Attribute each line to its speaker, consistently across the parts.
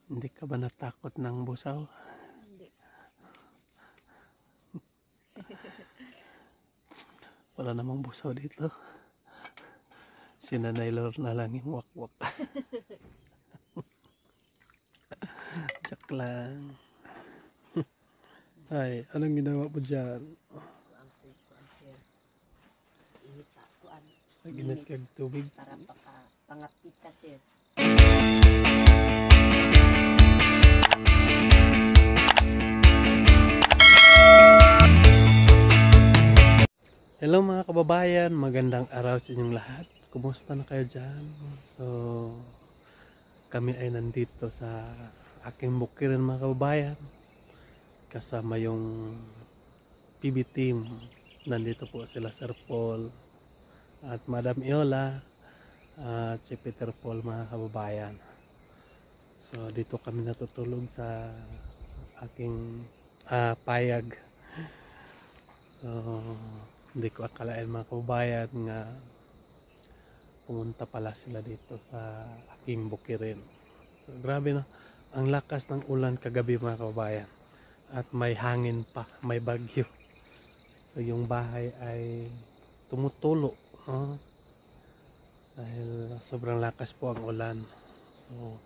Speaker 1: Hindi ka ba natakot ng busaw?
Speaker 2: Hindi.
Speaker 1: Wala namang busaw dito. Si Nanay Lor na lang yung wakwak. Joke lang. Ay, anong ginawa mo dyan?
Speaker 2: Ang kuan sir. Init sa kuan.
Speaker 1: Nag-init kag tubig.
Speaker 2: Para pangapit ka sir.
Speaker 1: Hello mga kababayan, magandang araw sa inyong lahat. Kumusta na kayo dyan? So, kami ay nandito sa aking bukiran mga kababayan. Kasama yung PB team. Nandito po sila Sir Paul at Madam Iola at si Peter Paul mga kababayan. So, dito kami natutulog sa aking payag. So, hindi ko akalain mga kababayan nga pumunta pala sila dito sa aking bukirin. So, grabe no, ang lakas ng ulan kagabi mga kababayan at may hangin pa, may bagyo. So yung bahay ay tumutulo dahil sobrang lakas po ang ulan. So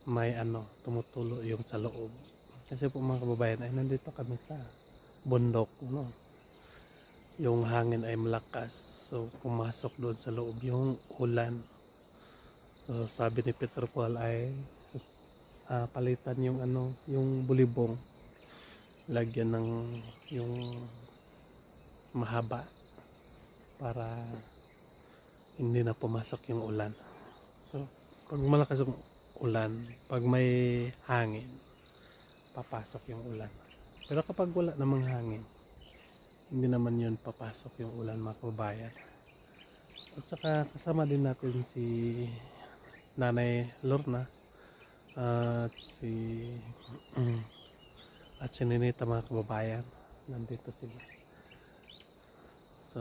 Speaker 1: may tumutulo yung sa loob. Kasi po mga kababayan ay nandito kami sa bundok, no? Yung hangin ay malakas, so pumasok doon sa loob yung ulan. So sabi ni Peter Paul ay palitan yung yung bulibong, lagyan ng yung mahaba para hindi na pumasok yung ulan. So pag malakas yung ulan, pag may hangin, papasok yung ulan. Pero kapag wala namang hangin, hindi naman yun papasok yung ulan mga kababayan. At saka kasama din natin si Nanay Lorna at si Ninita mga kababayan. Nandito sila. So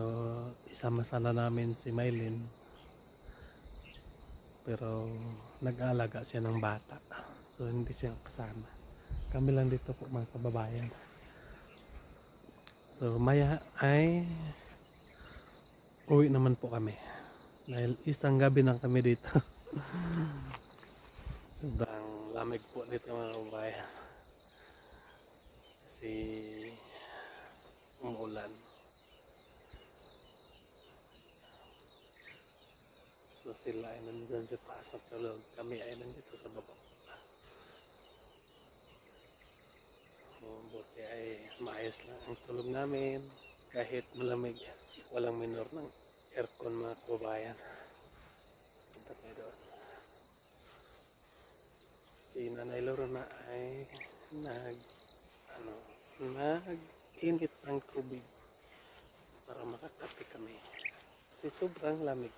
Speaker 1: isama sana namin si Maylin, pero nag-aalaga siya ng bata, so hindi siya kasama. Kami lang dito po mga kababayan. So maya ay uwi naman po kami dahil isang gabi na kami dito. Sobrang lamig po dito mga kababayan kasi umuulan. So sila ay nandyan sa taas ng tulog, kami ay nandito sa baba. Buti ay maayos lang ang tulog namin kahit malamig. Walang minor ng aircon mga kababayan. Punta tayo doon. Si Nanay Lorna ay nag-init ng tubig para makakape kami kasi sobrang lamig.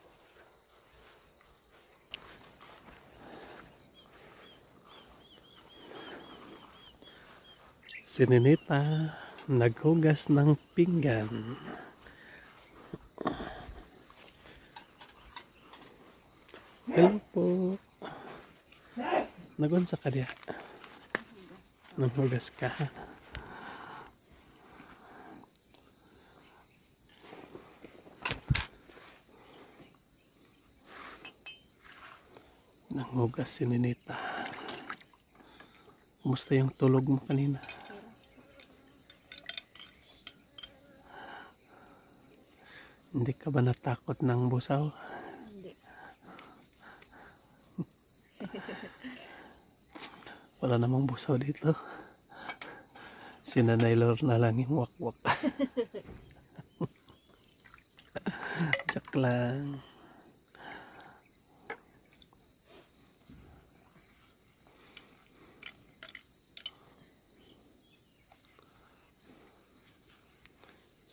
Speaker 1: Si Ninita naghugas ng pinggan. Hello po. Nagunsa ka diya? Nanghugas ka? Nanghugas si Ninita. Kumusta yung tulog mo kanina? Hindi ka ba natakot ng busaw?
Speaker 2: Hindi.
Speaker 1: Wala namang busaw dito. Si Nanay Lor na lang yung wakwak. Joke lang.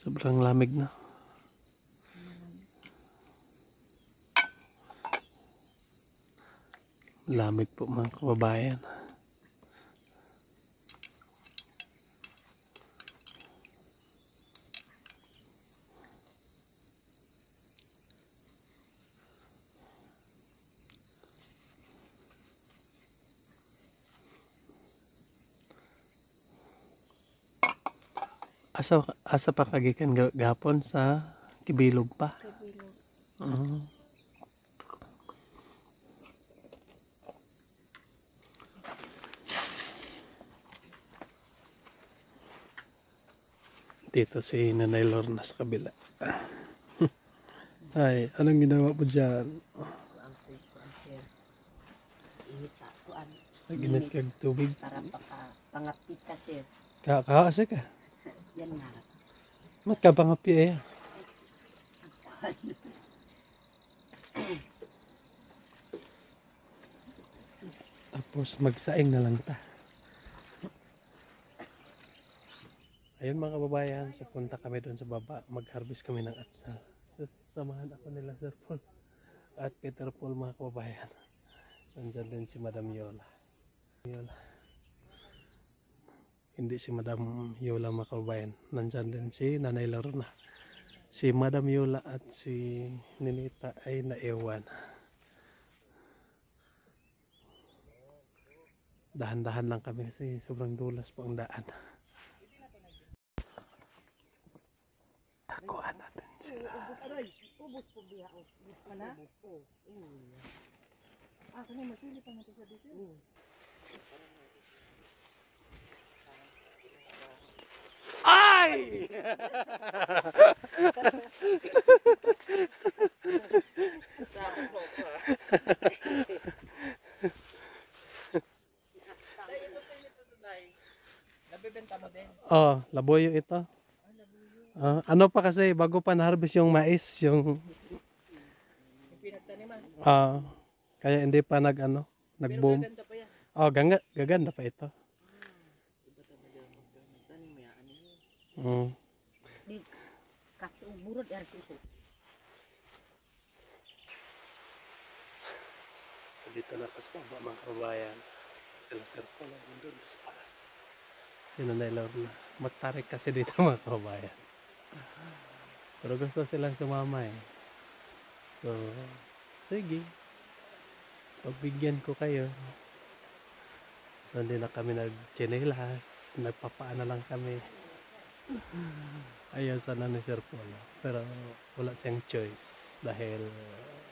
Speaker 1: Sobrang lamig na. Lamig po mga kababayan. asa pa kagikan gapon sa Kibilog pa.
Speaker 2: Kabilog.
Speaker 1: Mm. Dito si Nanay Lorna sa kabila. Ay, anong ginawa mo dyan?
Speaker 2: Kuan sir. Init sa kuan.
Speaker 1: Naginit kag tubig.
Speaker 2: Para pangapit ka sir.
Speaker 1: Kaasa ka.
Speaker 2: Yan nga.
Speaker 1: Mat ka pangapi eh. Tapos magsaing na lang ta. Ayun mga kababayan, so punta kami doon sa baba. Mag-harvest kami ng atsal. So, samahan ako nila Sir Paul at Peter Paul mga kababayan. Nandyan din si Madam Yola. Hindi si Madam Yola mga kababayan. Nandyan din si Nanay Lorna. Si Madam Yola at si Ninita ay naiwan. Dahan-dahan lang kami kasi sobrang dulas po ang daan. Takuan natin sila.
Speaker 2: Ubus po biya o. Wala? Oo. Kani masili pa natin sa dito.
Speaker 1: Ay!
Speaker 2: Nabibenta mo din?
Speaker 1: Oh, laboyo ito. Ano pa kasi bago pa na-harvest yung mais, yung
Speaker 2: Yung pinagtaniman.
Speaker 1: kaya hindi pa nag-boom.
Speaker 2: Ganda pa yan.
Speaker 1: Oh, gaganda pa ito.
Speaker 2: Iba talaga magtanim mo yan. Ano yun?
Speaker 1: Mm.
Speaker 2: Di, kasi burot yan siya.
Speaker 1: Dito na kasi mga kababayan. Sila Sir Paul ay doon sa palas. Sino na Lorna. Magtarik kasi dito mga kababayan. Pero gusto silang sumama eh. So, sige. Pagbigyan ko kayo. So, hindi na kami nag-chinelas. Nagpapaana lang kami. Ayaw sana ni Sir Paul. Pero wala siyang choice. Dahil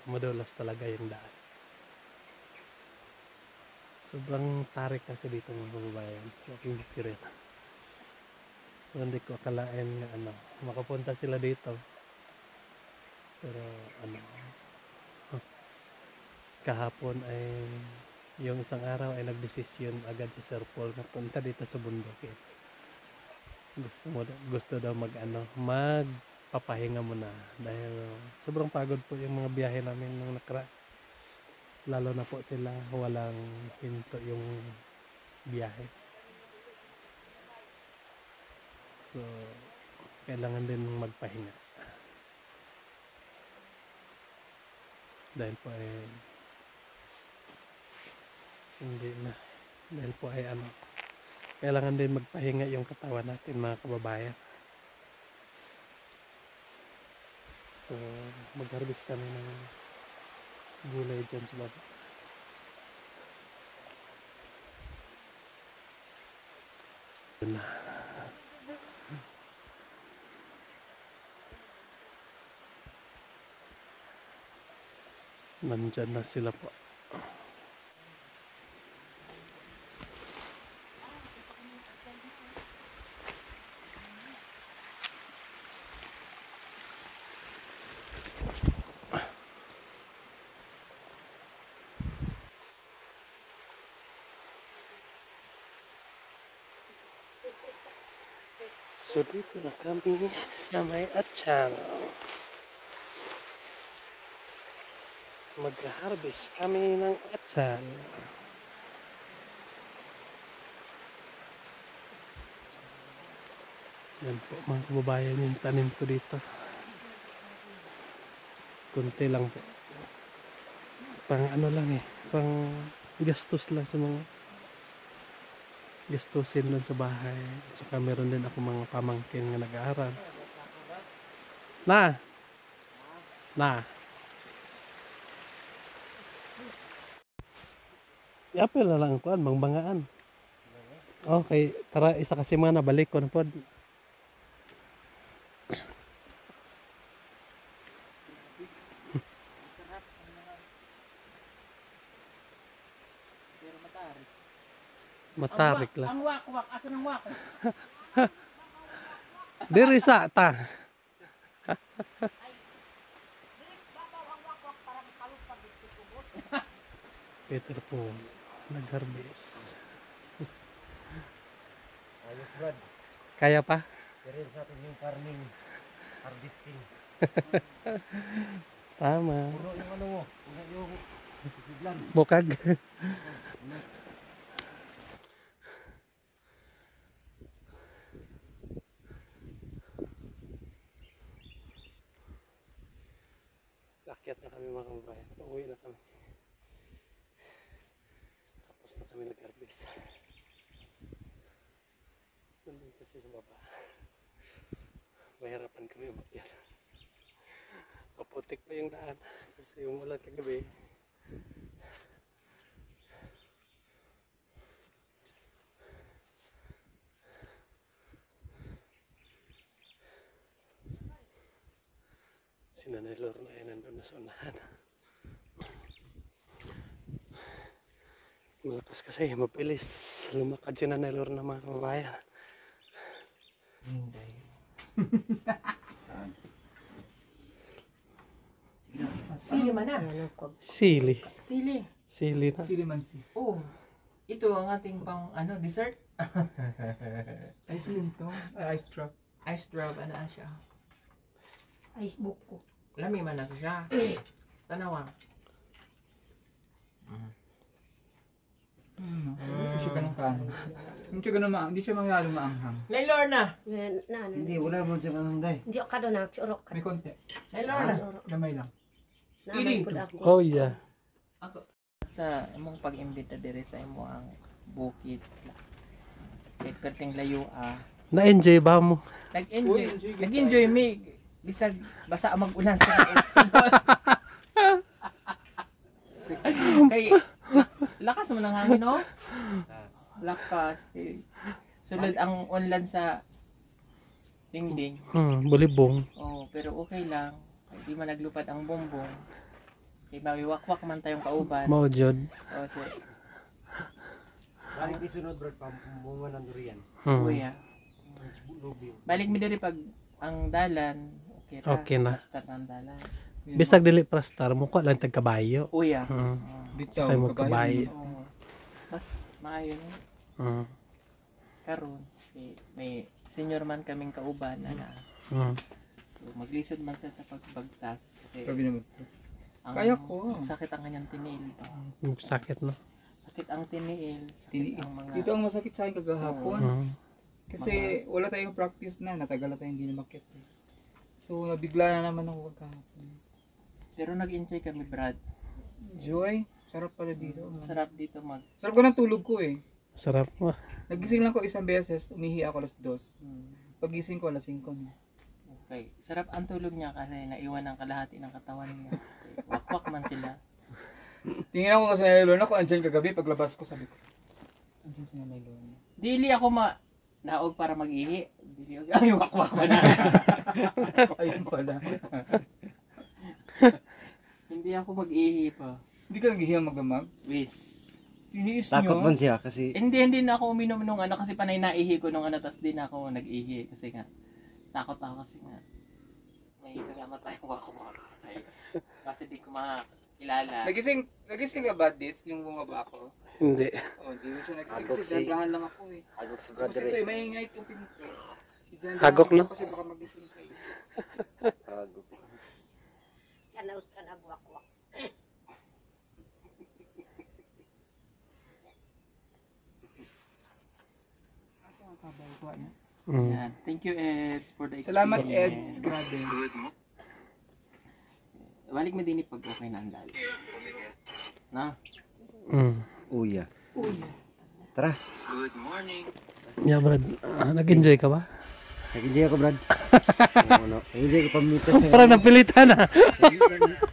Speaker 1: madulas talaga yung daan. Sobrang tarik kasi dito mga kababayan. So, aking bukirin. So, hindi ko akalain na makapunta sila dito. Pero kahapon ay yung isang araw ay nagdesisyon agad si Sir Paul na punta dito sa bundok. Gusto daw magpapahinga muna dahil sobrang pagod po yung mga biyahe namin nung lalo na po sila walang hinto yung biyahe. So, kailangan din magpahinga. Dahil po ay hindi na. Dahil po ay kailangan din magpahinga yung katawan natin mga kababayan. So, mag-harvest kami ng gulay dyan sa baba. Na. Nandyan na sila po. So dito na kami sa may atsal. Mag-harvest kami ng atsal. Yan po mga kababayan yung tanim ko dito. Kunti lang po. Pang lang pang gastos lang sa mga gastusin lang sa bahay. At saka meron din ako mga pamangkin na nag-aaral. Na. Yapil na lang kuan bangbangaan. Okay, tara isa ka semana balik ko na pod. Matarik lang.
Speaker 2: Ang wakwak, asan ang wakwak?
Speaker 1: Diri sa ta. Peter po, nag-harvest.
Speaker 3: Ayos Brad,
Speaker 1: Kaya pa?
Speaker 3: pero sa atin yung farming, harvesting.
Speaker 1: Tama.
Speaker 3: Puro yung ano mo, puro yung isidlan.
Speaker 1: Bukag. Akyat na kami mga kababayan. Pauwi na kami. Tapos na kami nag-harvest. Nandun kasi sa baba. Mahirapan kami umakyat. Maputik pa yung daan. Kasi umulan kagabi. Si Nanay Lorna ay nandun na sa unahan. Malakas kasi, mabilis lumakad si Nanay Lorna mga kababayan.
Speaker 2: Sili man na.
Speaker 1: Sili.
Speaker 2: Sili.
Speaker 1: Sili na.
Speaker 4: Silimansi.
Speaker 2: Oh, ito ang ating pang dessert.
Speaker 4: Ice cream to. Ay, ice drop.
Speaker 2: Ice drop, ano siya?
Speaker 5: Ice book ko.
Speaker 2: Lami man na to siya. Tanawa.
Speaker 4: Gusto siya ganun kaano. Hindi siya ganun hindi siya mangyalong maanghang.
Speaker 2: Nay Lorna.
Speaker 3: Hindi, wala mo siya manangday.
Speaker 5: Hindi ka doon nagsurok ka.
Speaker 4: May konti.
Speaker 2: Nay Lorna.
Speaker 4: Gamay lang.
Speaker 5: Naman po ako.
Speaker 1: Oh yeah.
Speaker 2: Ako sa imong pag-imbita dire sa imong bukid. Kahit perting layo
Speaker 1: Na-enjoy ba mo?
Speaker 2: Nag-enjoy me. Bisag basa ang mag-ulan sa kay lakas mo ng hangin, no? Lakas. Sulod ang unlan sa dingding.
Speaker 1: Bulibong.
Speaker 2: Oh, pero okay lang. Hindi man naglupad ang bombong. Kay mawiwakwak man tayong kauban.
Speaker 1: Mao jud.
Speaker 2: Oh, so,
Speaker 3: Balik isunod Brad, pambunga ng durian.
Speaker 2: kuya.
Speaker 3: Lubi.
Speaker 2: Balik mi diri pag ang dalan.
Speaker 1: Okay na.
Speaker 2: Basta ang dalan.
Speaker 1: Bisag dili prastar mo ko lang tag kabayo.
Speaker 2: Kuya.
Speaker 4: Bitaw,
Speaker 1: Tayo magkabayo.
Speaker 2: Oh. Mas maayo na. Karon may senior man kaming kauban na. So, maglisod man siya sa pagbagtas kasi
Speaker 4: Grabe naman.
Speaker 2: ang,
Speaker 4: Kaya ko.
Speaker 2: sakit ang kanyang tiniil.
Speaker 1: Sakit no.
Speaker 2: Sakit ang tiniil. Sakit ang mga
Speaker 4: Dito ang masakit sa akin kagahapon. Kasi wala tayong practice na. Natagal na tayong hindi namakit. So, nabigla na naman ako kagahapon.
Speaker 2: Pero nag-enjoy kami, Brad.
Speaker 4: Joy, sarap pala dito.
Speaker 2: Sarap dito
Speaker 4: Sarap ko ng tulog ko eh.
Speaker 1: Sarap mo.
Speaker 4: Nagising lang ko isang beses, umihi ako alas 2. Pagising ko alas 5 na.
Speaker 2: Okay. Sarap ang tulog niya kasi naiwan ang kalahati ng katawan niya. Okay. Wakwak man sila.
Speaker 4: Tingin ako sa Nanay Lorna, kung andyan kagabi, paglabas ko sabi ko, andyan si Nanay Lorna.
Speaker 2: Dili ako naog para mag-ihi. Dili ako, ay wakwak man na.
Speaker 4: Ayun pala.
Speaker 2: Hindi ako mag-ihi pa.
Speaker 4: Hindi ka naghihiyang magdamag?
Speaker 2: Wis.
Speaker 4: Tiniis
Speaker 3: Takot
Speaker 4: nyo?
Speaker 3: man siya kasi
Speaker 2: Hindi na ako uminom nung kasi panay naihi ko nung tas di na ako nag-ihi kasi nga takot ako kasi nga may kasama tayong wakwak. Kasi di ko makilala.
Speaker 4: Nagising ka ba, Dits, yung bumaba ako?
Speaker 1: Hindi.
Speaker 4: Oh, di mo siya nagising
Speaker 3: Hagok
Speaker 4: kasi
Speaker 3: si-
Speaker 4: dadahan lang ako eh.
Speaker 3: hagok si
Speaker 4: Tapos
Speaker 3: brother
Speaker 4: ito
Speaker 3: eh.
Speaker 4: eh, maingay itong pinto.
Speaker 1: Hagok, no?
Speaker 4: Kasi baka magising kayo.
Speaker 3: Hagok.
Speaker 5: Kanaut ka nagwakwak.
Speaker 4: Kasi ang kabay ko niya.
Speaker 2: Yan. Thank you, Eds, for the experience.
Speaker 4: Salamat, Eds. Grabe.
Speaker 2: Balik mo din pag okay na ang dali. Na?
Speaker 3: Uya.
Speaker 4: Uy.
Speaker 3: Tara.
Speaker 1: Yeah, Brad. Nag-enjoy ka ba?
Speaker 3: Nag-enjoy ako Brad. Ano, nag-enjoy ko pamitas ng
Speaker 1: Parang napilitan na.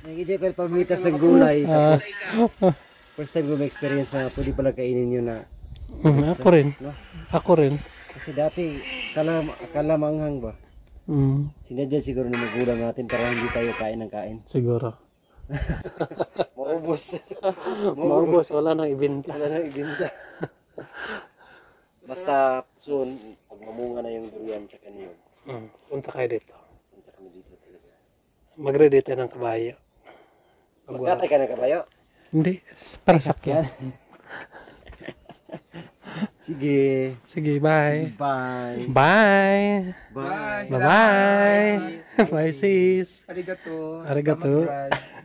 Speaker 3: nag-enjoy ko pamitas ng gulay. Tapos first time ko ma-experience na pwede pala kainin yun na.
Speaker 1: Ako rin.
Speaker 3: No?
Speaker 1: Ako rin.
Speaker 3: Kasi dati akala manghang ba? Sinadya siguro na magulang natin para hindi tayo kain ng kain.
Speaker 1: Siguro.
Speaker 3: Maubos.
Speaker 1: Maubos, wala nang ibenta.
Speaker 3: Wala nang ibinta. Basta soon, pag mamunga na yung durian sa kanyo,
Speaker 1: Punta kayo dito.
Speaker 3: punta kami dito talaga.
Speaker 1: Mag-ready tayo ng kabayo.
Speaker 3: Magkatay ka na kabayo?
Speaker 1: Hindi, para sakyan.
Speaker 3: Sige.
Speaker 1: Sige, bye.
Speaker 3: Bye.
Speaker 1: Bye.
Speaker 3: Bye.
Speaker 1: Bye-bye. Bye, sis.
Speaker 4: Arigato.
Speaker 1: Arigato.
Speaker 4: Salamat, Brad.